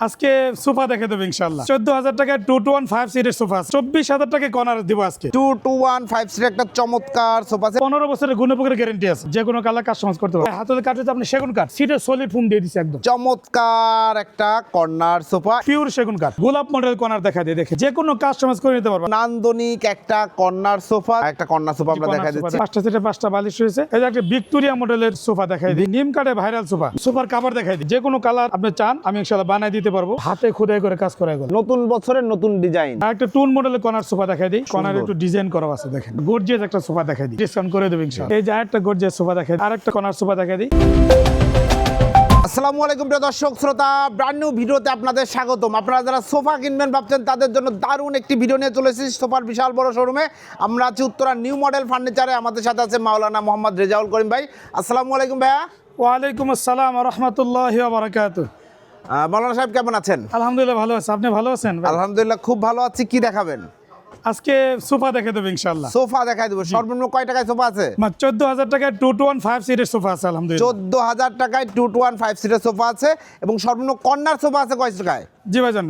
আজকে সোফা দেখে দেবো ইনশাল্লাহ 14,000 টাকায় 2215 সিটের সোফা 24,000 টাকা কর্নার দিব আজকে 2215 সিটের একটা চমৎকার সোফা সেট 15 বছরের গুণপকের গ্যারান্টি আছে যে কোনো কালার কাস্টমাইজ করতে পারবে হাতের কাঠ আপনি সেগুন কাঠ সিটের সলিড ফোম দিয়ে দিচ্ছে একদম চমৎকার একটা কর্নার সোফা পিওর সেগুন কাঠ গোলাপ মডেল কর্নার দেখা দিয়ে দেখে যে কোনো কাস্টমাইজ করে নিতে পারবে নান্দনিক একটা কর্নার সোফা আমরা দেখা দিচ্ছি পাঁচটা সিটে পাঁচটা বালিশ রয়েছে এই যে একটা ভিক্টোরিয়া মডেলের সোফা দেখাই দিই নিম কাঠে ভাইরাল সোফা সোফার কাভার দেখাই দিই যে কোনো কালার আপনি চান আমি ইনশাআল্লাহ বানাই দিতে পারবো হাতে খোদাই করে কাজ করা গেল নতুন বছরের নতুন ডিজাইন আর একটা টুন মডেলের কর্নার সোফা দেখাই দিই কর্নার একটু ডিজাইন করা আছে দেখেন গর্জিয়াস একটা সোফা দেখাই দিই ডিসকাউন্ট করে দেব ইনশাআল্লাহ এই যে আরেকটা গর্জিয়াস সোফা দেখাই আর একটা কর্নার সোফা দেখাই দিই আসসালামু আলাইকুম প্রিয় দর্শক শ্রোতা ব্র্যান্ড নিউ ভিডিওতে আপনাদের স্বাগতম। আপনারা যারা সোফা কিনবেন ভাবছেন তাদের জন্য দারুণ একটি ভিডিও নিয়ে চলে এসেছি সোফার বিশাল বড় শোরুমে। আমরা আছি উত্তরা নিউ মডেল ফার্নিচারে। আমাদের সাথে আছে মাওলানা মোহাম্মদ রেজাউল করিম ভাই। আসসালামু আলাইকুম ভাইয়া। ওয়ালাইকুম আসসালাম ওয়া রাহমাতুল্লাহি ওয়া বারাকাতুহু। মাওলানা সাহেব কেমন আছেন? আলহামদুলিল্লাহ ভালো আছি, আপনি ভালো আছেন? আলহামদুলিল্লাহ খুব ভালো আছি। কি দেখাবেন আজকে সোফা দেখে দেবো ইনশাআল্লাহ। সোফা দেখাই দেবো। সর্বনিম্ন কয় টাকায় সোফা আছে? 14,000 টাকায় 2215 সিটের সোফা আছে আলহামদুলিল্লাহ। 14,000 টাকায় 2215 সিটের সোফা আছে এবং সর্বনিম্ন কর্নার সোফা আছে কয় টাকায়? জি ভাইজান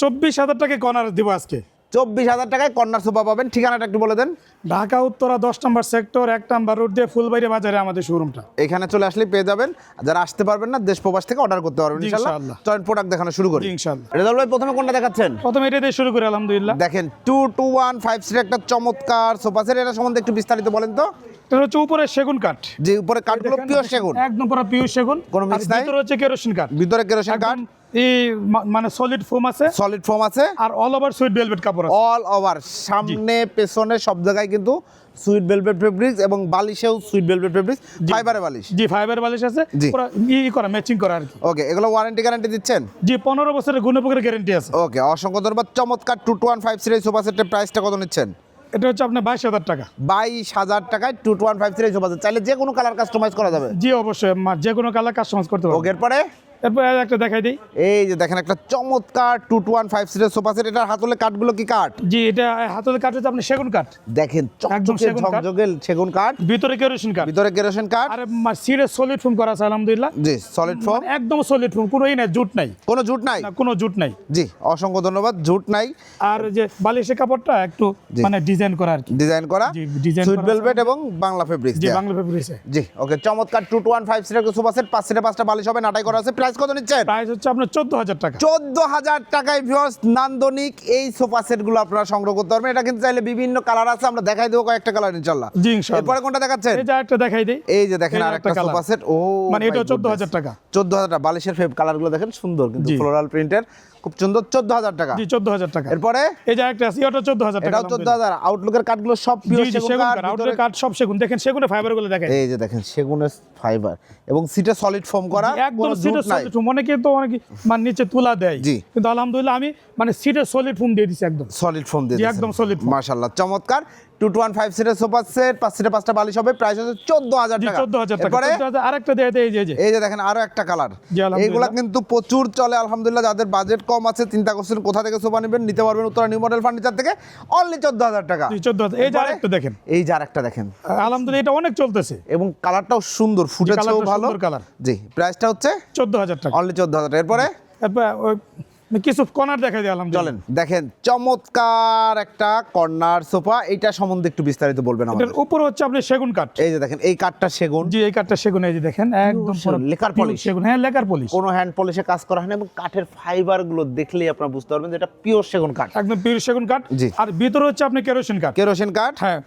24,000 টাকায় কর্নার দিব আজকে। 24,000 টাকায় কর্নার সোফা পাবেন। ঠিকানাটা একটু বলে দেন। ঢাকা উত্তরা 10 নম্বর সেক্টর 1 নম্বর রোড দিয়ে ফুলবাড়ি বাজারে আমাদের শোরুমটা। এখানে চলে আসলে পেয়ে যাবেন। যারা আসতে পারবেন না দেশ প্রবাস থেকে অর্ডার করতে পারবেন ইনশাআল্লাহ। চয়েন প্রোডাক্ট দেখানো শুরু করি ইনশাআল্লাহ। রেজাউল ভাই প্রথমে কোনটা দেখাচ্ছেন? প্রথমে এটা দিয়ে শুরু করি আলহামদুলিল্লাহ। দেখেন 2215 সিটের একটা চমৎকার সোফা সেট। এটা সম্বন্ধে একটু বিস্তারিত বলেন তো। এটা হচ্ছে উপরে সেগুন কাঠ, যে উপরে কাঠগুলো পিওর সেগুন, একদম পুরো পিওর সেগুন, কোনো মিক্স নাই। ভিতরে হচ্ছে কেরোসিন কাঠ, ভিতরে কেরোসিন কাঠ, এই মানে সলিড ফোম আছে, সলিড ফোম আছে আর অল ওভার সুইট ভেলভেট কাপড় আছে। অল ওভার সামনে পেছনে সব জায়গায় কিন্তু সুইট ভেলভেট ফেব্রিক্স এবং বালিশেও সুইট ভেলভেট ফেব্রিক্স, ফাইবারের বালিশ। জি ফাইবার বালিশ আছে, জি। পুরো করা ম্যাচিং করা আর কি। ওকে, এগুলো ওয়ারেন্টি গ্যারান্টি দিচ্ছেন? জি 15 বছরের গুণপকের গ্যারান্টি আছে। ওকে, অসংখ্য ধন্যবাদ। চমৎকার 2215 সিরিজ সোফা সেটের প্রাইসটা কত নিচ্ছেন? এটা হচ্ছে আপনার 22,000 টাকা। 22,000 টাকায় 2215 সিরিজ সোফা সেট। চাইলে যে কোনো কালার কাস্টমাইজ করা যাবে? জি অবশ্যই, যে কোনো কালার কাস্টমাইজ করতে পারবেন। ওকে, এরপরে এরপর একটা দেখাই দিই। এই যে দেখেন একটা চমৎকার 2215 সিরিজ সোফা সেট। এটার হাতলে কাঠগুলো কি কাঠ? জি এটা হাতের কাঠ হচ্ছে আপনি সেগুন কাঠ, দেখেন একদম চকচকে সেগুন কাঠ। ঝকঝকে সেগুন কাঠ, ভিতরে কেরোসিন কাঠ, ভিতরে কেরোসিন কাঠ, আর সিটে সলিড ফোম করা আছে আলহামদুলিল্লাহ। জি সলিড ফোম, মানে একদম সলিড ফোম, কোনো নাই জুট নাই, কোনো জুট নাই। না কোনো জুট নাই। জি অসংখ্য ধন্যবাদ। জুট নাই। আর যে বালিশের কাপড়টা একটু জি। মানে ডিজাইন করা আর কি, ডিজাইন করা, জি, ডিজাইন সুইট করা ভেলভেট এবং বাংলা ফেব্রিক্স। জি বাংলা ফেব্রিক্সে। জি ওকে, চমৎকার 2215 সিটের সোফা সেট। 5 সিটে 5টা বালিশ হবে, নাটাই করা আছে। প্রাইস কত নিচ্ছেন? প্রাইস হচ্ছে আপনার 14,000 টাকা। 14,000 টাকায় ভিউয়ার্স নান্দনিক এই সোফা সেটগুলো আপনারা সংগ্রহ করতে পারবেন। এটা কিন্তু চাইলে বিভিন্ন কালার আছে, আমরা দেখাই দেবো কয়েকটা কালার ইনশাআল্লাহ। জি ইনশাআল্লাহ। এরপরে কোনটা দেখাচ্ছেন? এই যে একটা দেখাই দেই। এই যে দেখেন এই যে আরেকটা একটা সোফা সেট। ও মানে এটা 14,000 টাকা। 14,000 টাকা। বালিশের কালারগুলো দেখেন সুন্দর, কিন্তু জি। ফ্লোরাল প্রিন্টের, খুব সুন্দর। 14,000 টাকা। জি 14,000 টাকা। এরপরে এই যে একটা আছে এটা 14,000 টাকা। এটাও 14,000। আউটলুকের কাঠগুলো সব জি পিওর জি সেগুন সেগুন কাঠ, কাঠ, ভিতরে আউটডোর কাঠ সব সেগুন। দেখেন সেগুনের ফাইবারগুলো দেখেন। এই যে দেখেন সেগুনের ফাইবার এবং সিটে সলিড ফোম করা, একদম কোনো সিটে জুট নাই। Solid foam. অনেকে তো অনেকে মানে নিচে তুলা দেয়, জি। কিন্তু আলহামদুলিল্লাহ আমি মানে সিটে সলিড ফোম দিয়ে দিছি একদম। সলিড ফোম দিয়ে জি, দিয়েছেন। একদম solid foam। মাশাআল্লাহ চমৎকার 2215 সিটের সোফা সেট। 5 সিটে 5টা বালিশ হবে। প্রাইস হচ্ছে 14,000 জি টাকা। 14,000 টাকা। এরপরে 14,000 আরেকটা দেয় এই যে এই যে দেখেন আরো একটা কালার। জি, আলহামদুলিল্লাহ। এইগুলা কিন্তু প্রচুর চলে আলহামদুলিল্লাহ। যাদের বাজেট কম আছে, চিন্তা করছেন কোথা থেকে সোফা নেবেন, নিতে পারবেন উত্তরা নিউ মডেল ফার্নিচার থেকে অনলি 14,000 টাকা। জি 14,000। এই যে এরপরে আরেকটা দেখেন। এই যে আরেকটা দেখেন, আলহামদুলিল্লাহ এটা অনেক চলতেছে এবং কালারটাও সুন্দর, ফুটেছেও কালারটা ভালো। সুন্দর কালার। জি প্রাইসটা হচ্ছে 14,000 টাকা। অনলি 14,000 টাকা। এরপরে এরপর কিছু কর্নার দেখাই দিই আলহামদুলিল্লাহ। চলেন দেখেন চমৎকার একটা কর্নার সোফা। এইটা সম্বন্ধে একটু বিস্তারিত বলবেন আমাদের। এটার উপর হচ্ছে আপনি সেগুন কাঠ। এই যে দেখেন এই কাঠটা সেগুন, জি এই কাঠটা সেগুন। এই যে দেখেন একদম পুরো লেকার pure polish। সেগুন। হ্যাঁ লেকার পলিশ, কোনো হ্যান্ড পলিশে কাজ করা হয় না, এবং কাঠের ফাইবার গুলো দেখলেই আপনারা বুঝতে পারবেন যে এটা পিওর সেগুন কাঠ। একদম পিওর সেগুন কাঠ। জি। আর ভিতরে হচ্ছে আপনি কেরোসিন কাঠ। কেরোসিন কাঠ, হ্যাঁ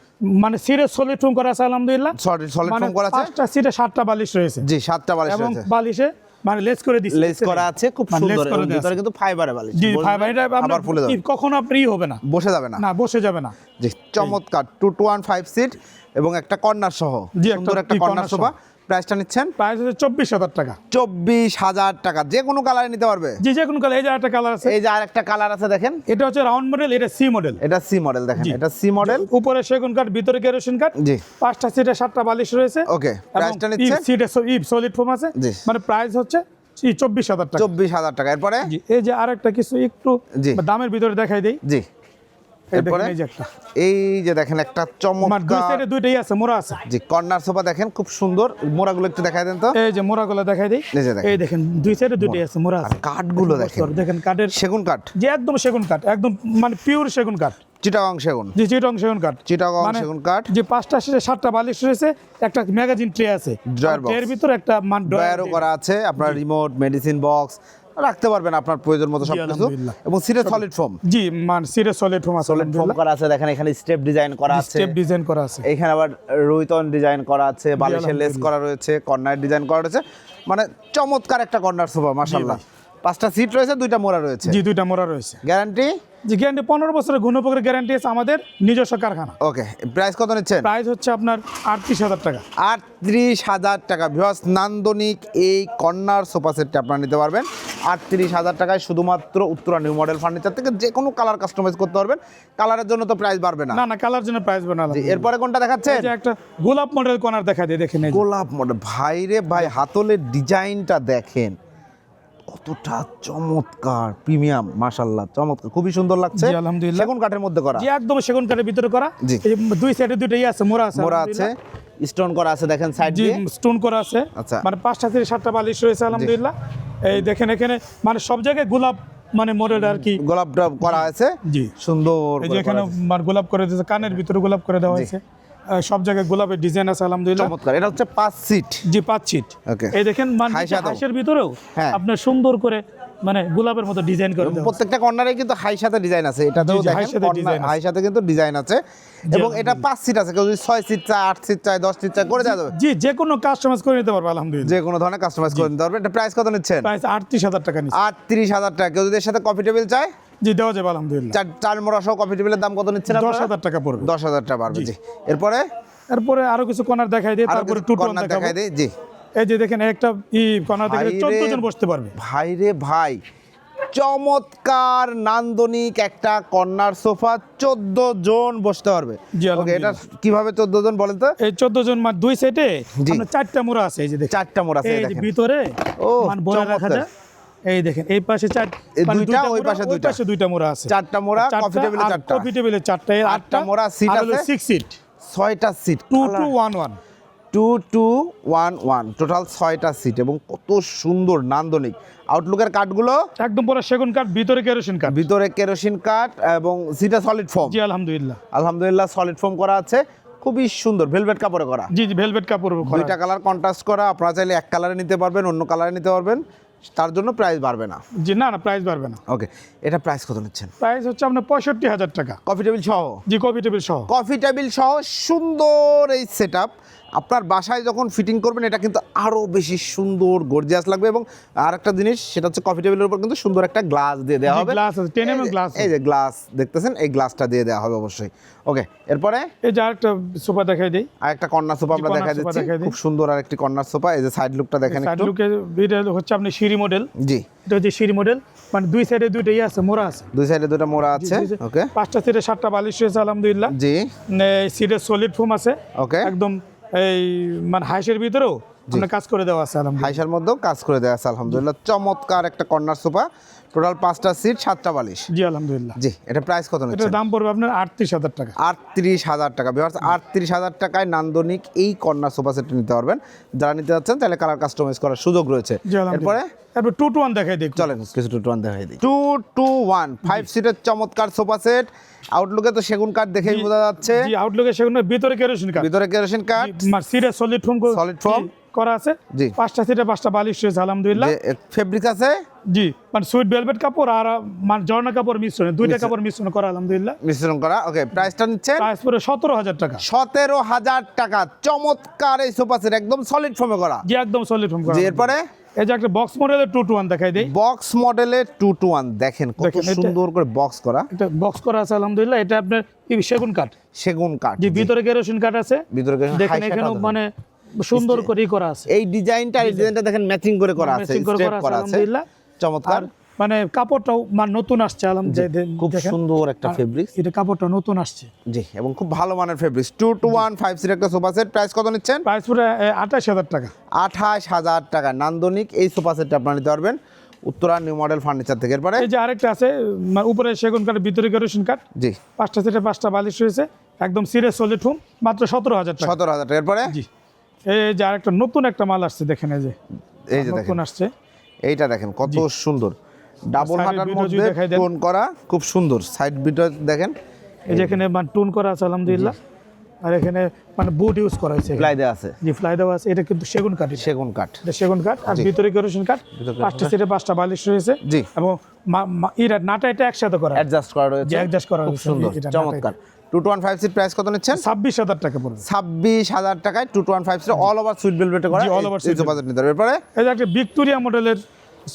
মানে সিটে সলিড ফোম করা আছে আলহামদুলিল্লাহ। সলিড মানে ফোম করা আছে। 5টা সিটে 7টা বালিশ রয়েছে। জি 7টা বালিশ এবং রয়েছে, বালিশে মানে লেস করে দিচ্ছে। লেস করা আছে, খুব মানে সুন্দর। lace করে এবং দেয়া ভিতরে আছে। কিন্তু ফাইবারে বালিশ, জি বলবেন, ফাইবার। এটা আবার ফুলে যাবে, কখনো আপনি হবে না, বসে যাবে না। না বসে যাবে না। জি চমৎকার 2215 সিট এবং একটা কর্নার সহ জি, সুন্দর একটা একটা কর্নার corner সোফা। প্রাইসটা নিচ্ছেন প্রাইস হচ্ছে 24,000 টাকা। 24,000 টাকা। যে কোনো কালারে নিতে পারবে। জি যে কোনো কালার। এই যে একটা কালার আছে, এই যে আরেকটা কালার আছে দেখেন, এটা হচ্ছে রাউন্ড মডেল, এটা সি মডেল। এটা সি মডেল। দেখেন জি। এটা সি মডেল। উপরে সেগুন কাঠ, ভিতরে কেরোসিন কাঠ। জি 5টা সিটে 7টা বালিশ রয়েছে। ওকে, প্রাইসটা নিচ্ছে সিটে সলিড ফোম আছে। জি। মানে প্রাইস হচ্ছে 24,000 টাকা। 24,000 টাকা। এরপরে জি এই যে আরেকটা কিছু একটু জি। দামের ভিতরে দেখাই দেই। জি এরপরে এই যে একটা এই যে দেখেন একটা দুই চমৎকার সাইডে দুইটাই আছে, মোড়া আছে। জি কর্নার সোফা দেখেন খুব সুন্দর, মোড়াগুলো একটু দেখাই দেন তো। এই যে মোড়াগুলো দেখাই দিই, এই যে দেখেন। এই দেখেন দুই সাইডে দুইটাই আছে, মোড়া আছে। কাঠগুলো দেখেন, দেখেন কাঠের সেগুন কাঠ, যে একদম সেগুন কাঠ, একদম মানে পিওর সেগুন কাঠ, চিটাগং সেগুন, জি চিটং সেগুন কাঠ। চিটাগং মানে সেগুন কাঠ। যে 5টা শেষে 7টা বালিশ রয়েছে, একটা ম্যাগাজিন ট্রে আছে, Drawer box। এর ভিতরে একটা ড্রয়ারও করা আছে, আপনার রিমোট, মেডিসিন বক্স রাখতে পারবেন আপনার প্রয়োজন মতো সবকিছু। আলহামদুলিল্লাহ। এবং সিটে সলিড ফোম, জি মান সিরিয়াস সলিড ফোম আছে, সলিড ফোম করা আছে, দেখেন এখানে স্টেপ ডিজাইন করা আছে, স্টেপ ডিজাইন করা আছে। এখানে আবার রুইতন ডিজাইন করা আছে, বালিশের লেস আলহামদুলিল্লাহ। করা রয়েছে, কর্নার ডিজাইন করা রয়েছে, মানে চমৎকার একটা কর্নার সোফা মাশাআল্লাহ। 5টা সিট রয়েছে, 2টা মোড়া রয়েছে। জি দুইটা মোড়া রয়েছে। গ্যারান্টি? জি গ্যারান্টি 15 বছরের গুণপকের গ্যারান্টি আছে, আমাদের নিজস্ব কারখানা। ওকে, প্রাইস কত নিচ্ছেন? প্রাইস হচ্ছে আপনার 38,000 টাকা। 38,000 টাকা। ভিউয়ার্স নান্দনিক এই কর্নার সোফা সেটটা আপনারা নিতে পারবেন 38,000 টাকায়, শুধুমাত্র উত্তরা নিউ মডেল ফার্নিচার থেকে। যে কোনো কালার কাস্টমাইজ করতে পারবেন, কালারের জন্য তো প্রাইস বাড়বে না। না না, কালার জন্য প্রাইস বানালাম। জি, এরপরে কোনটা দেখাচ্ছেন? এই যে একটা গোলাপ মডেল কর্নার দেখা দিয়ে দেখেন, এই যে। গোলাপ মডেল। ভাই রে ভাই, হাতলের ডিজাইনটা দেখেন কতটা চমৎকার, প্রিমিয়াম, মাশাআল্লাহ চমৎকার, খুবই সুন্দর লাগছে। জি, আলহামদুলিল্লাহ। সেগুন কাঠের মধ্যে করা, জি একদম সেগুন কাঠের ভিতরে করা। জি। এই যে দুই সাইডে দুইটাই আছে, মোড়া আছে, মোড়া আছে, স্টোন করা আছে, দেখেন সাইড জি দিয়ে। স্টোন করা আছে। আচ্ছা। মানে 5টা থেকে 7টা বালিশ রয়েছে আলহামদুলিল্লাহ। এই দেখেন এখানে মানে সব জায়গায় গোলাপ মানে মডেল আর কি। গোলাপ ড্রপ করা আছে, জি সুন্দর এই যে করে এখানে করা আছে। মানে গোলাপ করে দিয়েছে, কানের ভিতরে গোলাপ করে দেওয়া জি। হয়েছে। সব জায়গায় গোলাপের ডিজাইন আছে আলহামদুলিল্লাহ। চমৎকার। এটা হচ্ছে 5 সিট। জি 5 সিট। ওকে। এই দেখেন মানে হাই সাদাও। হাঁসের ভিতরেও হ্যাঁ। আপনার সুন্দর করে মানে গোলাপের মতো ডিজাইন করে দেওয়া আছে। প্রত্যেকটা কর্নারে কিন্তু হাই সাথে ডিজাইন আছে, এটাতেও জি, জি, হাই দেখেন সাথে ডিজাইন আছে। হাই সাথে কিন্তু ডিজাইন আছে। এবং এটা 5 সিট আছে, কেউ যদি 6 সিট চায়, 8 সিট চায়, 10 সিট চায় করে দেওয়া যাবে। জি যে কোনো কাস্টমাইজ করে নিতে পারবে আলহামদুলিল্লাহ। যে কোনো ধরনের কাস্টমাইজ করে নিতে পারবেন। এটা প্রাইস কত নিচ্ছেন? প্রাইস 38,000 টাকা নিচ্ছে। 38,000 টাকা। কেউ যদি এর সাথে কফি টেবিল চায়, জি দেওয়া যাবে আলহামদুলিল্লাহ। চার মোড়া সহ কফি টেবিলের দাম কত নিচ্ছেন আপনারা? 10,000 টাকা পড়বে। 10,000 টাকা পারবে। জি, এরপরে এরপরে আরো কিছু কর্নার দেখাই দিই, আরো তারপরে কিছু টুটন কর্নার দেখাবো। দেখাই দেই। জি এই যে দেখেন একটা কর্নার দেখে ভাই রে, 14 জন বসতে পারবে। ভাই রে ভাই, চমৎকার নান্দনিক একটা কর্নার সোফা, 14 জন বসতে পারবে। জি, ওকে, এটা আলহামদুলিল্লাহ। কিভাবে 14 জন বলেন তো? এই 14 জন মানে দুই সেটে জি। আপনার 4টা মোড়া আছে, এই যে দেখেন 4টা মোড়া আছে, এই যে দেখেন। ভিতরে ও, মানে বলে রাখা চমৎকার। যায়। এই দেখেন এই পাশে এই মানে দুইটা, ওই মোড়া, পাশে দুইটা। পাশে দুইটা মোড়া আছে। 4টা মোড়া, কফি টেবিলে 4টা। কফি টেবিলে 4টা, এর 8টা মোড়া সিট আছে। 6 সিট, 6টা সিট, 2211। 2211, টোটাল 6টা সিট এবং কত সুন্দর নান্দনিক। আউটলুকের কাঠগুলো একদম পুরো সেগুন কাঠ, ভিতরে কেরোসিন কাঠ। ভিতরে কেরোসিন কাঠ এবং সিটে সলিড ফোম। জি আলহামদুলিল্লাহ। আলহামদুলিল্লাহ, সলিড ফোম করা আছে, খুবই সুন্দর, ভেলভেট কাপড়ে করা। জি জি ভেলভেট কাপড় করা। দুইটা কালার কন্ট্রাস্ট করা। আপনারা চাইলে এক কালারে নিতে পারবেন, অন্য কালারে নিতে পারবেন, তার জন্য প্রাইস বাড়বে না। জি না না, প্রাইস বাড়বে না। ওকে, এটা প্রাইস কত নিচ্ছেন? প্রাইস হচ্ছে আপনার 65,000 টাকা। কফি টেবিল সহ? জি কফি টেবিল সহ। কফি টেবিল সহ সুন্দর এই সেটআপ আপনার বাসায় যখন ফিটিং করবেন, এটা কিন্তু আরো বেশি সুন্দর গর্জিয়াস লাগবে। এবং আরেকটা জিনিস, সেটা হচ্ছে কফি টেবিলের উপর কিন্তু সুন্দর একটা গ্লাস দিয়ে দেওয়া হবে। গ্লাস আছে, 10 mm গ্লাস। এই যে গ্লাস দেখতেছেন, এই গ্লাসটা দিয়ে দেওয়া হবে অবশ্যই। ওকে, এরপরে এই যে আরেকটা সোফা দেখাই দেই। আরেকটা কর্নার সোফা আমরা corner দেখা sofa দিচ্ছি, দেখাই দিই। খুব সুন্দর আরেকটি কর্নার সোফা। এই যে সাইড লুকটা দেখেন সাইড একটু। লুকে এটা হচ্ছে আপনি সিঁড়ি মডেল। জি, এটা হচ্ছে সিঁড়ি মডেল, মানে দুই সাইডে দুইটাই আছে, মোড়া আছে। দুই সাইডে দুটো মোড়া আছে। ওকে, 5টা সিটে 7টা বালিশ রয়েছে আলহামদুলিল্লাহ। জি, সিটের সলিড ফোম আছে। ওকে। একদম এই মানে হাইসের ভিতরেও আমরা কাজ করে দেওয়া আছে আলহামদুলিল্লাহ। হাইসার মধ্যেও কাজ করে দেওয়া আছে আলহামদুলিল্লাহ। চমৎকার একটা কর্নার সোফা, টোটাল 5টা সিট, 7টা বালিশ। জি আলহামদুলিল্লাহ। জি, এটা প্রাইস কত এটার নিচ্ছেন? দাম পড়বে আপনার 38,000 টাকা। 38,000 টাকা। ভিউয়ার্স, 38,000 টাকায় নান্দনিক এই কর্নার সোফা সেটটা নিতে পারবেন। যারা নিতে যাচ্ছেন তাহলে কালার কাস্টমাইজ করার সুযোগ রয়েছে। জি আলহামদুলিল্লাহ। এরপরে তারপর 2 to 1 দেখাই দিই। চলেন কিছু 2-1 দেখাই দিই। 2-1 5 সিটের চমৎকার সোফা সেট। আউটলুকে তো সেগুন কাঠ দেখেই বোঝা যাচ্ছে। জি আউটলুকে সেগুলো ভিতরে কেরোসিন কাঠ, ভিতরে কেরোসিন কাঠ, সিটের সলিড ফোম Solid foam করা আছে। জি। 5টা সিটে 5টা বালিশ রয়েছে আলহামদুলিল্লাহ। যে ফেব্রিক আছে, জি মানে সুইট ভেলভেট কাপড় আর মানে ঝর্ণা কাপড় মিশ্রণে, দুইটা কাপড় মিশ্রণ করা আলহামদুলিল্লাহ। মিশ্রণ করা। ওকে, প্রাইসটা নিচ্ছেন? প্রাইস পড়ে 17,000 টাকা। 17,000 টাকা। চমৎকার এই সোফা সেট, একদম সলিড ফোমে করা। জি একদম সলিড ফোম করা। জি, এরপরে এই যে একটা বক্স মডেলের 2 to 1 দেখাই দেই। বক্স মডেলের 2-1 দেখেন কত দেখেন, এটা- সুন্দর করে বক্স করা। এটা বক্স করা আছে আলহামদুলিল্লাহ। এটা আপনার সেগুন কাঠ, সেগুন কাঠ। যে ভিতরে কেরোসিন কাঠ আছে। ভিতরে কেরোসিন, দেখেন হাই এখানেও শাটার মানে সুন্দর করে করা আছে। এই ডিজাইনটা, এই ডিজাইনটা দেখেন ম্যাচিং করে করা আছে, Matching করে স্টেপ করা আছে করা আছে। আলহামদুলিল্লাহ। চমৎকার, আর মানে কাপড়টাও মানে নতুন আসছে আলহামদুলিল্লাহ। খুব দেখেন, সুন্দর একটা আর ফেব্রিক। এটা কাপড়টা নতুন আসছে। জি, এবং খুব ভালো মানের ফেব্রিক্স। 2-1 5 সিট একটা সোফা সেট। প্রাইস কত নিচ্ছেন? প্রাইস পড়ে 28,000 টাকা। 28,000 টাকা। নান্দনিক এই সোফা সেটটা আপনারা নিতে পারবেন। উত্তরা নিউ মডেল ফার্নিচার থেকে। এরপরে এই যে আরেকটা আছে উপরে সেগুন কাঠের ভিতরে কেরোসিন কাঠ, জি 5টা সেটে 5টা বালিশ রয়েছে, একদম সিরিয়াস সলিড ফোম, মাত্র 17,000 টাকা। 17,000 টাকা। এরপরে জি এই যে আরেকটা নতুন একটা মাল আসছে, দেখেন এই যে দেখেন নতুন আসছে, এইটা দেখেন কত সুন্দর, ডাবল সাইডের হাটার ভিডিও যদি মধ্যে দেখাই দেন। টোন করা, খুব সুন্দর সাইড ভিডিও দেখেন। এই যে এখানে টুন করা আছে আলহামদুলিল্লাহ, আর এখানে বুট ইউজ করা হয়েছে, প্লাই দেওয়া আছে, জি ফ্লাই দেওয়া আছে। এটা কিন্তু সেগুন কাঠ, সেগুন কাঠ, এটা সেগুন কাঠ, আর ভিতরে কেরোসিন কাঠ, 5টা সেটে 5টা বালিশ রয়েছে, জি এবং নাটা এটা একসাথে করা, অ্যাডজাস্ট করা রয়েছে, অ্যাডজাস্ট করা খুব হয়েছে, সুন্দর, এটা চমৎকার। 2215 সিট প্রাইস কত নিচ্ছেন? 26,000 টাকা পড়বে। 26,000 টাকায় 2215 সিট অল ওভার সুইট ভেলভেটে করা, জি, all over suite sofa set নিতে হবে। এরপরে এই যে একটা ভিক্টোরিয়া মডেলের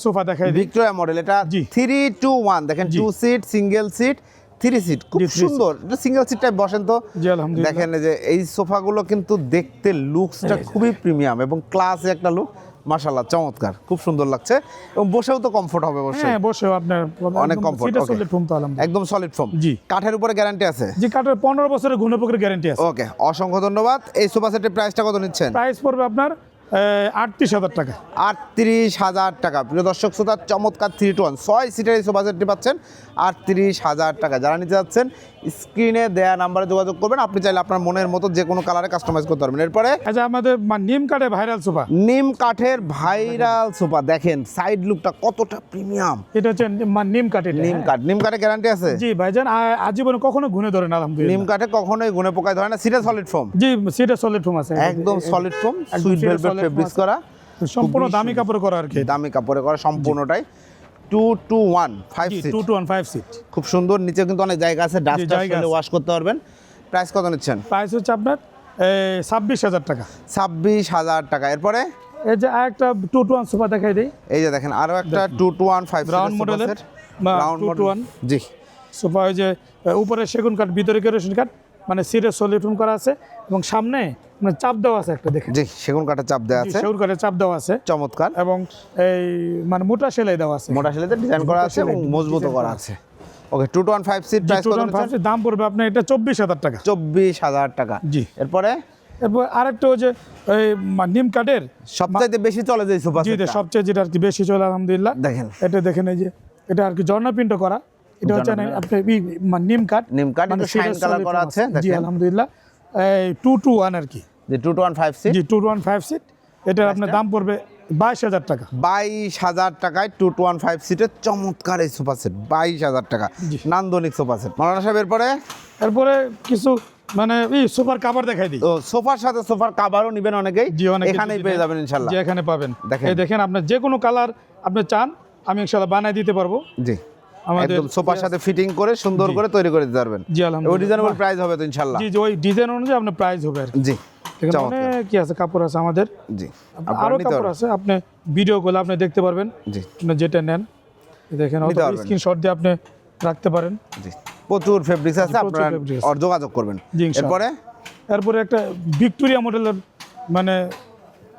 সোফা দেখাই দিই। ভিক্টোরিয়া মডেল, এটা জি। 3-2-1 দেখেন, 2 সিট, সিঙ্গেল সিট, 3 সিট, খুব জি, 3 সুন্দর। এটা সিঙ্গেল সিট টাইপ বসেন তো, জি আলহামদুলিল্লাহ। দেখেন এই যে এই সোফাগুলো কিন্তু দেখতে লুকসটা খুবই প্রিমিয়াম এবং ক্লাসে একটা লুক, মাশাআল্লাহ চমৎকার, খুব সুন্দর লাগছে এবং বসেও তো কমফোর্ট হবে অবশ্যই, হ্যাঁ বসেও আপনার অনেক comfort, সিটে okay. সলিড ফোম তো আলহামদুলিল্লাহ। একদম সলিড ফোম, জি। কাঠের উপরে গ্যারান্টি আছে, জি কাঠের 15 বছরের গুণপোকের গ্যারান্টি আছে। ওকে, অসংখ্য ধন্যবাদ। এই সোফা সেটের প্রাইসটা কত নিচ্ছেন? প্রাইস পড়বে আপনার 38,000 টাকা। 38,000 টাকা। প্রিয় দর্শক শ্রোতা, চমৎকার 3-2-1 6 সিটের এই সোফা সেটটি পাচ্ছেন 38,000 টাকা। যারা নিতে যাচ্ছেন স্ক্রিনে দেয়া নাম্বারে যোগাযোগ করবেন, আপনি চাইলে আপনার মনের মতো যে কোনো কালারে কাস্টমাইজ করতে পারবেন। এরপরে আচ্ছা আমাদের নিম কাঠের ভাইরাল সোফা, নিম কাঠের ভাইরাল সোফা, দেখেন সাইড লুকটা কতটা প্রিমিয়াম। এটা হচ্ছে নিম কাঠের, নিম কাঠ, নিম কাঠে গ্যারান্টি আছে, জি ভাইজান, আজীবনে কখনো ঘুরে ধরে না নিম আলহামদুলিল্লাহ। কাঠে কখনোই গুনে পোকায় ধরে না, সিটে সলিড ফোম, জি সিটে সলিড ফোম আছে, একদম সলিড ফোম, একদম sweet sheet velvet solid fabrics foam করা, সম্পূর্ণ দামি কাপড় করা আর কি। দামি কাপড়ে করা সম্পূর্ণটাই। 2-2-1 5 জি সিট, 2-1-5 সিট। খুব সুন্দর। নিচে কিন্তু অনেক জায়গা আছে, ডাস্ট জায়গা আছে। ওয়াশ করতে পারবেন। প্রাইস কত নিচ্ছেন? প্রাইস হচ্ছে আপনার 26,000 টাকা। 26,000 টাকা। এরপরে এই যে আরেকটা 2-1 সোফা দেখাই দিই, এই যে দেখেন আরো একটা 2-2-1 5 রাউন্ড মডেলের বা 2-1 জি সোফা। ওই যে উপরে সেগুন কাঠ, ভিতরে কেরোসিন কাঠ, সিটে সলিড ফোম করা আছে, এবং সামনে চাপ দেওয়া আছে একটা, দেখেন জি, সেগুন কাঠের চাপ দেওয়া আছে, সেগুন কাঠের চাপ দেওয়া আছে, চমৎকার। এবং এই মোটা সেলাই দেওয়া আছে, মোটা সেলাইতে ডিজাইন করা আছে এবং সেলাই মজবুত design করা করা আছে। ওকে, 2-1 5 সিট প্রাইস কত 2-1-5 নিচ্ছেন? সিট দাম পড়বে আপনার এটা 24,000 টাকা। 24,000 টাকা। জি। এরপরে এরপর আরেকটা ওই যে নিম কাঠের, সবচাইতে বেশি চলে যে সোফা জি সেটটা সবচেয়ে যেটা আর কি বেশি চলে আলহামদুলিল্লাহ, দেখেন, এটা দেখেন এই যে এটা আর কি ঝর্ণা প্রিন্ট করা, এটা হচ্ছে আপনার নিম কাঠ, নিম কাঠ একটু সেটা শাইন কালার solid করা foam আছে, জি দেখেন আলহামদুলিল্লাহ। এই 2-1 আর কি, যে 2-1 5 সিট, জি 2-1-5 সিট, এটার আপনার দাম পড়বে 22,000 টাকা। 22,000 টাকায় 2-1 5 সিটের চমৎকার এই সোফা সেট, 22,000 টাকা, জি। নান্দনিক সোফা সেট। মাওলানা সাহেব, এরপরে এরপরে কিছু সুপার কাভার দেখাই দিই। তো সোফার সাথে সোফার কাভারও নেবেন অনেকেই, জি অনেক এখানেই পেয়ে যাবেন ইনশাল্লাহ। যে এখানে পাবেন, দেখেন। এই দেখেন আপনার যে কোনো কালার আপনি চান, আমি ইনশাআল্লাহ বানাই দিতে পারবো। জি, আমাদের একদম সোফার সাথে ফিটিং করে সুন্দর করে তৈরি করে দিতে পারবেন। জি ওই আলহামদুলিল্লাহ, রিজনেবল প্রাইস হবে তো ইনশাল্লাহ। জি ওই ডিজাইন অনুযায়ী আপনার প্রাইস হবে আর কি। জি, এখানে চমৎকার। অনেক কি আছে, কাপড় আছে আমাদের, জি, আরো নিতে কাপড় পারবেন। আছে, আপনি ভিডিও করলে আপনি দেখতে পারবেন, জি, আপনি যেটা নেন দেখেন, নিতে পারবেন। স্ক্রিনশট দিয়ে আপনি রাখতে পারেন। জি, প্রচুর ফেব্রিক্স আছে, প্রচুর আপনারা fabrics আছে। যোগাযোগ করবেন। জি, ইনশাআল্লাহ। এরপরে এরপরে একটা ভিক্টোরিয়া মডেলের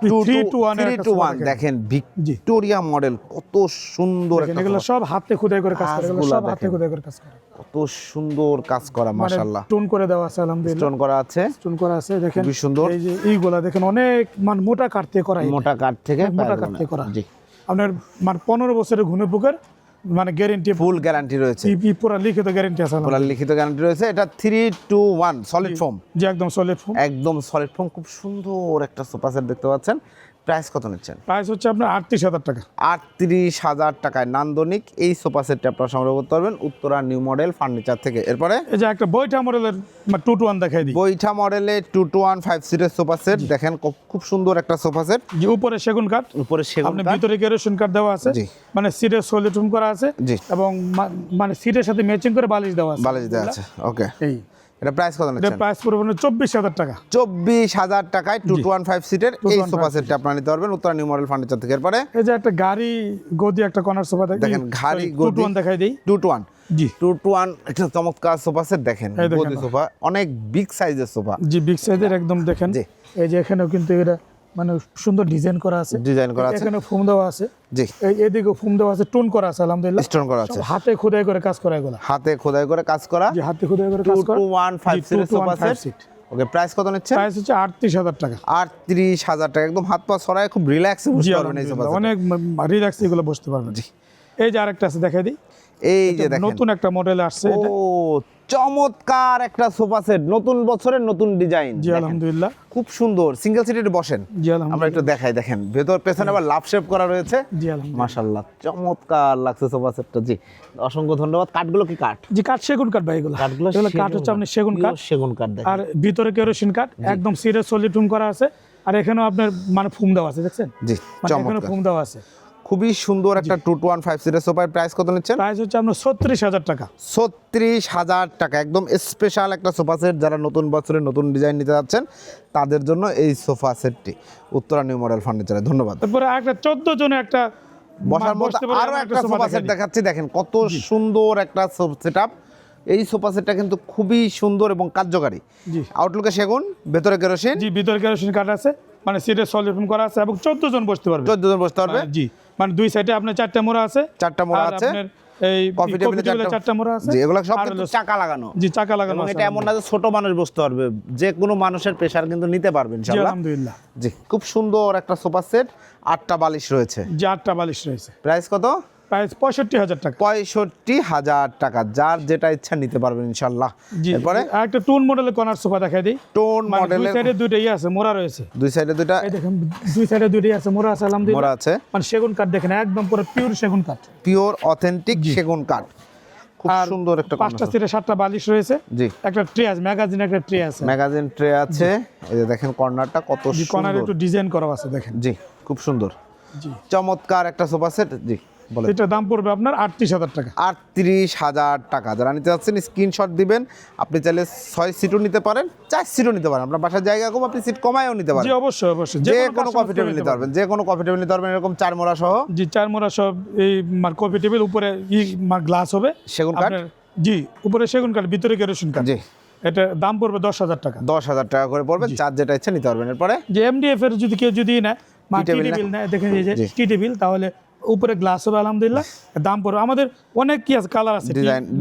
3-2-1 এর একটা সোফা 3-2-1 দেখেন, ভিক্টোরিয়া মডেল, কত সুন্দর একটা এগুলো সোফা। সব হাতে খোদাই করে কাজ করে, এগুলো কাজগুলা সব হাতে দেখেন। খোদাই করে কাজ করে, কত সুন্দর কাজ করা, মাশাআল্লাহ। টোন করে দেওয়া আছে আলহামদুলিল্লাহ, স্টোন করা আছে, স্টোন করা আছে, দেখেন খুবই সুন্দর। এই যে এইগুলা দেখেন অনেক মোটা কাঠ থেকে করা, মোটা কাঠ থেকে মোটা কাঠ থেকে করা। আপনার 15 বছরের ঘুনে পোকের গ্যারেন্টি, ফুল গ্যারান্টি রয়েছে, পুরো লিখিত গ্যারেন্টি আছে পুরো লিখিত গ্যারান্টি রয়েছে। এটা 3-2-1 সলিড ফোম, যে একদম সলিড ফোম, একদম সলিড ফোম, খুব সুন্দর একটা সোফা সেট দেখতে পাচ্ছেন। প্রাইস কত নিচ্ছেন? প্রাইস হচ্ছে আপনার 38,000 টাকা। 38,000 টাকায় নান্দনিক এই সোফা সেটটা আপনারা সংগ্রহ করতে পারবেন উত্তরা নিউ মডেল ফার্নিচার থেকে। এরপরে এই যে একটা বইটা মডেলের 2-1 দেখাই দিই, বৈঠা মডেলে 2-1 5 সিটের সোফা সেট, দেখেন খুব সুন্দর একটা সোফা সেট। যে উপরে সেগুন কাঠ, উপরে সেগুন আপনি কাঠ, ভিতরে কেরোসিন কাঠ দেওয়া আছে, জি। সিটের সলিড ফোম করা আছে, জি। এবং সিটের সাথে ম্যাচিং করে বালিশ দেওয়া আছে, বালিশ দেওয়া আছে। ওকে, এই এটা প্রাইস কত এটা নিচ্ছেন? প্রাইস পড়বে 24,000 টাকা। 24,000 টাকায় 2-1 5 সিটের এই 2-1-5 সোফা সেটটা আপনারা নিতে পারবেন উত্তরা নিউ মডেল ফার্নিচার থেকে। এরপরে এই যে একটা গাড়ি গদি একটা কর্নার সোফা দেখেন, গাড়ি গদি 2-1 দেখাই দিই, 2-1 জি 2-1 একটা চমৎকার সোফা সেট, দেখেন এই দেখেন গদি সোফা, অনেক বিগ সাইজের সোফা, জি বিগ সাইজের একদম, দেখেন জি। এই যে এখানেও কিন্তু এটা সুন্দর ডিজাইন করা আছে, ডিজাইন করা আছে, এখানে ফোম দেওয়া আছে, জি, এদিকে ফোম দেওয়া আছে, টোন করা আছে আলহামদুলিল্লাহ, স্টোন করা আছে, সব হাতে খোদাই করে কাজ করা, এগুলো হাতে খোদাই করে কাজ করা। যে হাতে খোদাই করে কাজ করা 2-1 5 সিটের সোফা 2-1-5 সেট, ওকে, প্রাইস কত নিচ্ছে? প্রাইস হচ্ছে 38,000 টাকা। 38,000 টাকা, একদম হাত পা ছড়ায় খুব রিল্যাক্সে বসতে জি পারবেন এই সোফা আলহামদুলিল্লাহ, অনেক রিল্যাক্স এগুলো বসতে পারবেন। জি। এই যে আরেকটা আছে দেখাই দিই, এই যে দেখেন নতুন একটা মডেল আসছে ও এটা। চমৎকার একটা সোফা সেট, নতুন বছরের নতুন ডিজাইন। জি আলহামদুলিল্লাহ, খুব সুন্দর, সিঙ্গেল সিটে বসেন। জি আমরা আলহামদুলিল্লাহ, একটু দেখাই, দেখেন ভেতর পেছনে আবার লাভ শেপ করা রয়েছে। জি আলহামদুলিল্লাহ। মাশাআল্লাহ, চমৎকার লাগছে সোফা সেটটা। জি, অসংখ্য ধন্যবাদ। কাঠগুলো কি কাঠ? জি কাঠ, সেগুন কাঠ ভাই এগুলো। কাঠগুলো এগুলো কাঠ হচ্ছে আপনি সেগুন কাঠ, সেগুন কাঠ দেখেন। আর ভিতরে কেরোসিন কাঠ, একদম সিরিয়াস সলিড ফুম করা আছে। আর এখানেও আপনার মানে ফুম দেওয়া আছে, দেখছেন? জি, মানে এখানে চমৎকার, ফুম দেওয়া আছে। খুবই সুন্দর একটা 215 সিটের সোফার প্রাইস কত নিচ্ছেন? প্রাইস হচ্ছে আপনার 36,000 টাকা। 36,000 টাকা, একদম স্পেশাল একটা সোফা সেট। যারা নতুন বছরে নতুন ডিজাইন নিতে যাচ্ছেন তাদের জন্য এই সোফা সেটটি উত্তরা নিউ মডেল ফার্নিচারে। ধন্যবাদ। তারপরে একটা 14 জনের একটা বসার মতো বসতে পারে আরো এমন একটা সোফা সেট দেখাই দিই। দেখাচ্ছি, দেখেন কত সুন্দর একটা সেটআপ। এই সোফা সেটটা কিন্তু খুবই সুন্দর এবং কার্যকারী। জি আউটলুকে সেগুন, ভেতরে কেরোসিন, জি, ভিতরে কেরোসিন কাঠ আছে, মানে সিটের সলিড ফুম করা আছে এবং 14 জন বসতে পারবে। 14 জন বসতে পারবে। জি, মানে দুই সাইডে আপনার 4টা মোড়া আছে, 4টা মোড়া আর আছে, আপনার এই কফি টেবিলে 4টা মোড়া আছে। জি, এগুলো সব আর কিন্তু হলো- চাকা লাগানো। জি, চাকা লাগানো এবং আছে। এটা এমন না যে ছোট মানুষ বসতে পারবে, যে কোনো মানুষের প্রেসার কিন্তু নিতে পারবে জি ইনশাআল্লাহ। আলহামদুলিল্লাহ। জি, খুব সুন্দর একটা সোফা সেট, 8টা বালিশ রয়েছে। জি, 8টা বালিশ রয়েছে। প্রাইস কত? প্রাইস 65,000 টাকা। 65,000 টাকা, যার যেটা ইচ্ছা নিতে পারবেন ইনশাআল্লাহ। জি, এরপরে আর একটা টুন মডেলের কর্নার সোফা দেখাই দিই। টোন মানে দুই মডেলের সাইডে দুইটাই আছে, মোড়া রয়েছে। দুই সাইডে দুইটা এই দেখেন, দুই সাইডে দুইটাই আছে, মোড়া আছে মোড়া আলহামদুলিল্লাহ। আছে, মানে সেগুন কাঠ দেখেন, একদম পুরো পিওর সেগুন কাঠ। পিওর অথেন্টিক সেগুন কাঠ। খুব আর সুন্দর একটা 5টা সিটে 7টা বালিশ রয়েছে। জি, একটা ট্রে আছে, ম্যাগাজিন একটা ট্রে আছে। ম্যাগাজিন ট্রে আছে। এই যে দেখেন কর্নারটা কত জি, কর্নারে সুন্দর। একটু ডিজাইন করা আছে দেখেন। জি, খুব সুন্দর, জি, চমৎকার একটা সোফা সেট। জি, বলেন। এটার দাম পড়বে আপনার 38,000 টাকা। 38,000 টাকা। যারা নিতে যাচ্ছেন স্ক্রিনশট দিবেন। আপনি চাইলে 6 সিটও নিতে পারেন, 4 সিটও নিতে পারেন। আপনার বাসার জায়গা কম, আপনি সিট কমায়ও নিতে জি পারেন। অবশ্যই অবশ্যই, যে কোনো কফি টেবিল নিতে পারবেন, যে কোনো কফি টেবিল নিতে পারবেন, এরকম 4 মোড়া সহ। জি, 4 মোড়া সব এই কফি টেবিল, উপরে গ্লাস হবে সেগুন কাঠ। আপনার। জি, উপরে সেগুন কাঠ, ভিতরে কেরোসিন কাঠ। জি, এটা দাম পড়বে 10,000 টাকা। 10,000 টাকা করে পড়বে, চার যেটা ইচ্ছা নিতে পারবেন। এরপরে যে এমডিএফ এর যদি কেউ যদি নেয়, টি টেবিল টেবিল নেয়, দেখেন এই যে জি। টি টেবিল, তাহলে উপরে গ্লাস হবে আলহামদুলিল্লাহ। দাম পড়বে আমাদের অনেক কি আছে, কালার আছে,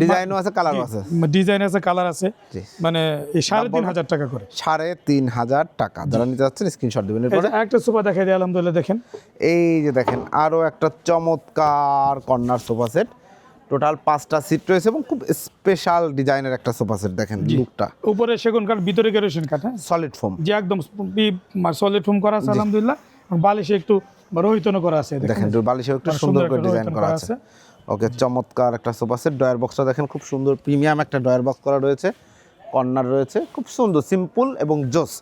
ডিজাইনও আছে, কালারও আছে। ডিজাইন আছে, কালার আছে, জি। মানে এই 3,500 টাকা করে। 3,500 টাকা। যারা নিতে যাচ্ছেন স্ক্রিনশট দিবেন। এই এরপরে যে একটা সোফা দেখাই দিই আলহামদুলিল্লাহ, দেখেন। এই যে দেখেন আরো একটা চমৎকার কর্নার সোফা সেট। টোটাল 5টা সিট রয়েছে এবং খুব স্পেশাল ডিজাইনের একটা সোফা সেট। দেখেন লুকটা, উপরে সেগুন কাঠ, ভিতরে কেরোসিন কাঠ। হ্যাঁ, সলিড ফোম। যে একদম সলিড ফোম করা আছে আলহামদুলিল্লাহ। এবং বালিশে একটু রোহিতনও করা আছে, দেখেন বালিশে একটু আর সুন্দর সুন্দর করে একটা ডিজাইন রোহিতন করা করা আছে। আছে। ওকে, চমৎকার একটা সোফা সেট। ডয়ার বক্সটা দেখেন, খুব সুন্দর প্রিমিয়াম একটা ডয়ার বক্স করা রয়েছে। কর্নার রয়েছে, খুব সুন্দর সিম্পল এবং জোস।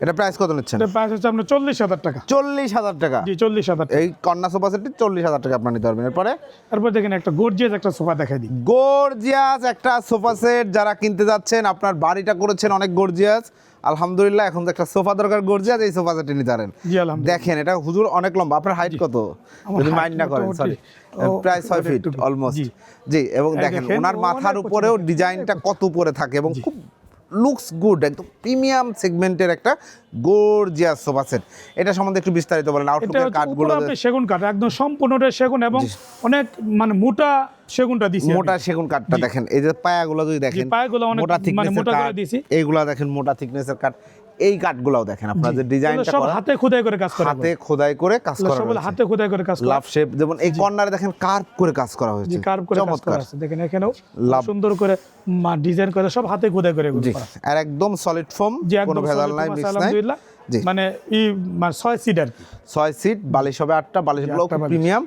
এটা প্রাইস কত নিচ্ছেন? এটা প্রাইস হচ্ছে আপনার 40,000 টাকা। 40,000 টাকা। জি, 40,000 টাকা। এই কর্নার সোফা সেটটি 40,000 টাকা আপনার নিতে পারবেন। এরপরে তারপর দেখেন একটা গর্জিয়াস একটা সোফা দেখাই দিই। গর্জিয়াস একটা সোফা সেট যারা কিনতে যাচ্ছেন, আপনার বাড়িটা করেছেন অনেক গর্জিয়াস, আলহামদুলিল্লাহ। এখন তো একটা সোফা দরকার গর্জিয়াস, এই সোফা সেটটি নিতে পারেন। জি আলহামদুলিল্লাহ। দেখেন এটা হুজুর অনেক লম্বা। আপনার হাইট কত যদি height মাইন্ড না করেন? মোটামুটি, সরি, প্রায় 6 ফিট একটু- অলমোস্ট। জি। জি, এবং এই দেখেন দেখেন, ওনার ও মাথার অনেক উপরেও পছন্দ, ডিজাইনটা কত উপরে থাকে এবং খুব লুকস গুড, একদম প্রিমিয়াম সেগমেন্টের একটা গর্জিয়াস সোফা সেট। এটা সম্বন্ধে একটু বিস্তারিত বলেন। এটা আউটলুকের হচ্ছে কাঠগুলো উপরে আপনি সেগুন কাঠ, একদম সম্পূর্ণটা সেগুন এবং অনেক মানে মোটা সেগুনটা দিছি। মোটা সেগুন কাঠটা দেখেন। এই যে পায়াগুলো যদি দেখেন, পায়াগুলো অনেক মোটা মানে থিকনেসের মোটা করে কাঠ। দিছি। এইগুলা দেখেন মোটা থিকনেসের কাঠ। এই কাঠগুলোও দেখেন আপনার যে ডিজাইনটা সব করা, হাতে খোদাই করে কাজ করা, হাতে খোদাই করে কাজ করা সবগুলো রয়েছে। হাতে খোদাই করে কাজ করা। লাভ শেপ, যেমন এই কর্নারে দেখেন কার্ভ করে কাজ করা হয়েছে, জি, কার্ভ করে কাজ চমৎকার। করা আছে দেখেন, এখানেও লাভ। সুন্দর করে ডিজাইন করে সব হাতে খোদাই করে এগুলো জি, করা। আর একদম সলিড ফোম, জি, কোনো একদম ভেজাল solid নাই, foam আছে, মিক্স নাই। আলহামদুলিল্লাহ। জি। মানে মানে 6 সিট আর কি। 6 সিট, বালিশ হবে 8টা, বালিশগুলো 8টা খুব বালিশ। প্রিমিয়াম।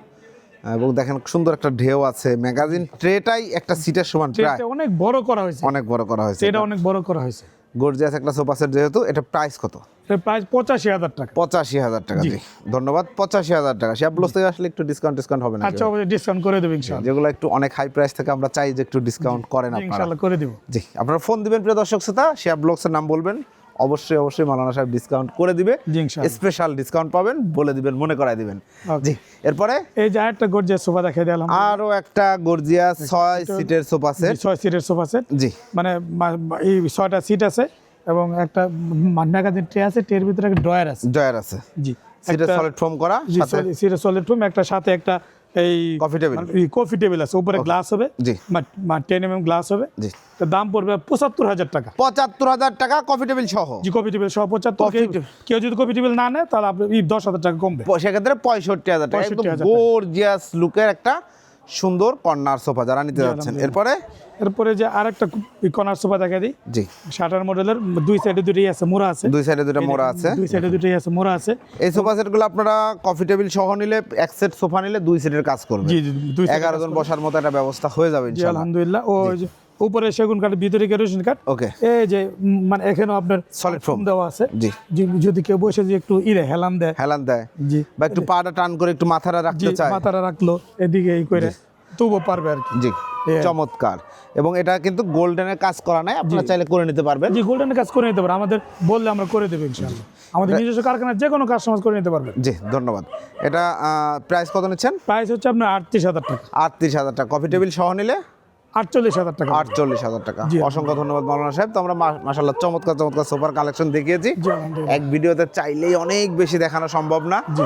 এবং দেখেন সুন্দর একটা ঢেউ আছে। ম্যাগাজিন ট্রেটাই একটা সিটের সমান, প্রায় এটা অনেক বড় করা হয়েছে, অনেক বড় করা হয়েছে। এটা অনেক বড় করা হয়েছে। গর্জিয়াস একটা সোফা সেট যেহেতু। এটা প্রাইস কত? এর প্রাইস 85,000 টাকা। 85,000 টাকা। জি, ধন্যবাদ। 85,000 টাকা। শিয়াবলস থেকে আসলে একটু ডিসকাউন্ট হবে না? আচ্ছা, অবশ্যই ডিসকাউন্ট করে দেব ইনশাআল্লাহ। যেগুলো একটু অনেক হাই প্রাইস থেকে আমরা চাই যে একটু ডিসকাউন্ট করেন আপনারা। ইনশাআল্লাহ করে দেব। জি, আপনারা ফোন দিবেন প্রিয় দর্শক শ্রোতা, শিয়া ব্লগসের নাম বলবেন, অবশ্যই অবশ্যই মাওলানা সাহেব ডিসকাউন্ট করে দিবে। জি, ইনশাআল্লাহ। স্পেশাল ডিসকাউন্ট পাবেন, বলে দিবেন, মনে করায় দিবেন। জি, এরপরে এই যে একটা গর্জিয়াস সোফা দেখাই দিলাম, আরো একটা গর্জিয়াস 6 সিটের সোফা সেট। 6 সিটের সোফা সেট। জি, মানে এই 6টা সিট আছে এবং একটা ম্যাগাজিন ট্রে আছে, ট্রের ভিতরে একটা ড্রয়ার আছে। জয়ার আছে। জি, সিটের একটা- সলিড ফোম করা, জি, সাথে সিটের সলিড রুম, একটা সাথে একটা এই কফি টেবিল কফি টেবিল আছে, উপরে গ্লাস হবে, জি 10 mm গ্লাস হবে, জি তো দাম পড়বে 75,000 টাকা। 75,000 টাকা কফি টেবিল সহ। জি কফি টেবিল সহ 75। কেউ যদি কফি টেবিল না নেয় তাহলে আপনি 10,000 টাকা কমবে, সেক্ষেত্রে 65,000 টাকা। একদম 65,000 টাকা। গর্জিয়াস লুকের একটা সুন্দর কর্নার সোফা যারা নিতে যাচ্ছেন। এরপরে যে আরেকটা কর্নার সোফা দেখা দিই, জি শাটার মডেলের, দুই সাইডে দুটোই আছে, মোড়া আছে, দুই সাইডে দুটো মোড়া আছে, দুই সাইডে দুটোই আছে, মোড়া আছে। এই সোফা সেটগুলো আপনারা কফি টেবিল সহ নিলে, এক সেট সোফা নিলে 2 সেটের কাজ করবে। জি 2 11 জন বসার মতো একটা ব্যবস্থা হয়ে যাবে জি ইনশাআল্লাহ। আলহামদুলিল্লাহ। ও যে উপরে সেগুন কাঠ, ভিতরে কেরোসিন কাঠ। ওকে, এই যে মানে এখানেও আপনার সলিড ফোম দেওয়া আছে। জি, যদি কেউ বসে যে একটু হেলান দেয়, হেলান দেয়, জি, বা একটু পাটা টান করে একটু মাথাটা জি রাখতে চায়, মাথাটা রাখলো এদিকে এই করে, তবুও পারবে আর কি। জি চমৎকার। এবং এটা কিন্তু গোল্ডেনের কাজ করা নাই, আপনারা চাইলে করে নিতে পারবেন। জি গোল্ডেনের কাজ করে নিতে পারবে, আমাদের বললে আমরা করে দেবো ইনশাআল্লাহ। আমাদের নিজস্ব কারখানার যে কোনো কাস্টমাইজ করে নিতে পারবে। জি ধন্যবাদ। এটা প্রাইস কত নিচ্ছেন? প্রাইস হচ্ছে আপনার 38,000 টাকা। 38,000 টাকা। কফি টেবিল সহ নিলে 48,000 টাকা। 48,000 টাকা। জি, অসংখ্য ধন্যবাদ মাওলানা সাহেব। তো আমরা মাশাআল্লাহ চমৎকার চমৎকার সোফার কালেকশন দেখিয়েছি। জি আলহামদুলিল্লাহ। এক ভিডিওতে চাইলেই অনেক বেশি দেখানো সম্ভব না। জি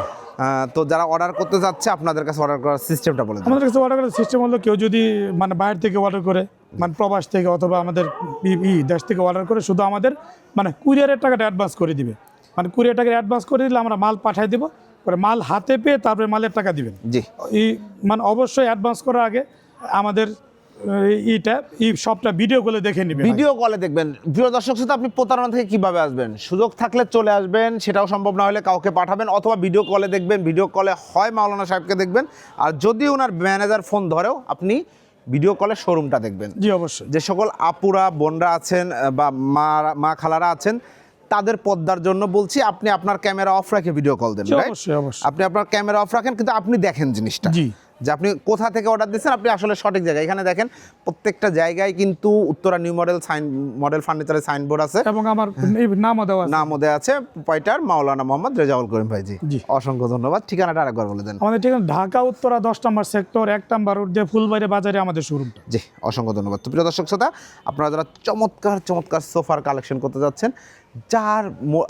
তো যারা অর্ডার করতে যাচ্ছে আপনাদের কাছে অর্ডার করার সিস্টেমটা বলে দিন। আমাদের কাছে অর্ডার করার সিস্টেম হলো, কেউ যদি মানে বাইরে থেকে অর্ডার করে, মানে প্রবাস থেকে অথবা আমাদের দেশ থেকে অর্ডার করে, শুধু আমাদের মানে কুরিয়ারের টাকাটা অ্যাডভান্স করে দিবে। মানে কুরিয়ার টাকা অ্যাডভান্স করে দিলে আমরা মাল পাঠিয়ে দেবো, পরে মাল হাতে পেয়ে তারপরে মালের টাকা দিবেন। জি মানে অবশ্যই অ্যাডভান্স করার আগে আমাদের সবটা ভিডিও কলে দেখে নেবেন। ভিডিও কলে দেখবেন। প্রিয় দর্শক শ্রোতা, আপনি প্রতারণা থেকে কিভাবে আসবেন? সুযোগ থাকলে চলে আসবেন, সেটাও সম্ভব না হলে কাউকে পাঠাবেন, অথবা ভিডিও কলে দেখবেন। ভিডিও কলে হয় মাওলানা সাহেবকে দেখবেন, আর যদি ওনার ম্যানেজার ফোন ধরেও আপনি ভিডিও কলে শোরুমটা দেখবেন। জি অবশ্যই। যে সকল আপুরা বোনরা আছেন বা মা খালারা আছেন, তাদের পদ্মার জন্য বলছি, আপনি আপনার ক্যামেরা অফ রেখে ভিডিও কল দেন। অবশ্যই অবশ্যই। আপনি আপনার ক্যামেরা অফ রাখেন, কিন্তু আপনি দেখেন জিনিসটা, জি যে আপনি কোথা থেকে অর্ডার দিচ্ছেন, আপনি আসলে সঠিক জায়গায়। এখানে দেখেন প্রত্যেকটা জায়গায় কিন্তু উত্তরা নিউ মডেল ফার্নিচারের সাইনবোর্ড আছে, এবং আমার নামও দেওয়া আছে। নামও দেওয়া আছে, প্রোপাইটার মাওলানা মোহাম্মদ রেজাউল করিম ভাই। জি জি অসংখ্য ধন্যবাদ। ঠিকানাটা আরেকবার বলে দেন। আমাদের ঠিকানা ঢাকা উত্তরা 10 নম্বর সেক্টর 1 নম্বর রোড দিয়ে ফুলবাড়ি বাজারে আমাদের শোরুমটা। জি অসংখ্য ধন্যবাদ। তো প্রিয় দর্শক শ্রোতা, আপনারা যারা চমৎকার চমৎকার সোফার কালেকশন করতে যাচ্ছেন, যার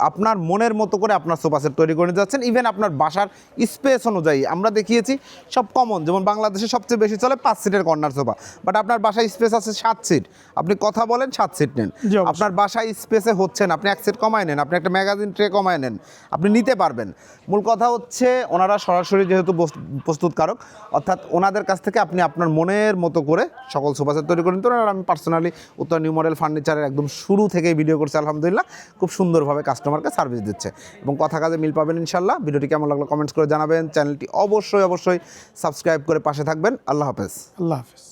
আপনার মনের মতো করে আপনার সোফা সেট তৈরি করে নিতে যাচ্ছেন, ইভেন আপনার বাসার স্পেস অনুযায়ী আমরা দেখিয়েছি সব কমন, যেমন বাংলাদেশে সবচেয়ে বেশি চলে 5 সিটের কর্নার সোফা, বাট আপনার বাসায় স্পেস আছে 7 সিট, আপনি কথা বলেন 7 সিট নেন। জি, অবশ্যই। আপনার বাসায় স্পেসে হচ্ছেন, আপনি 1 সিট কমায় নেন, আপনি একটা ম্যাগাজিন ট্রে কমায় নেন, আপনি নিতে পারবেন। মূল কথা হচ্ছে ওনারা সরাসরি যেহেতু প্রস্তুতকারক, অর্থাৎ ওনাদের কাছ থেকে আপনি আপনার মনের মতো করে সকল সোফা সেট তৈরি করে নিতে পারেন। আর আমি পার্সোনালি উত্তর নিউ মডেল ফার্নিচারের একদম শুরু থেকেই ভিডিও করছি, আলহামদুলিল্লাহ খুব সুন্দরভাবে কাস্টমারকে সার্ভিস দিচ্ছে, এবং কথা কাজে মিল পাবেন ইনশাল্লাহ। ভিডিওটি কেমন লাগলো কমেন্টস করে জানাবেন। চ্যানেলটি অবশ্যই সাবস্ক্রাইব করে পাশে থাকবেন। আল্লাহ হাফেজ। আল্লাহ হাফেজ।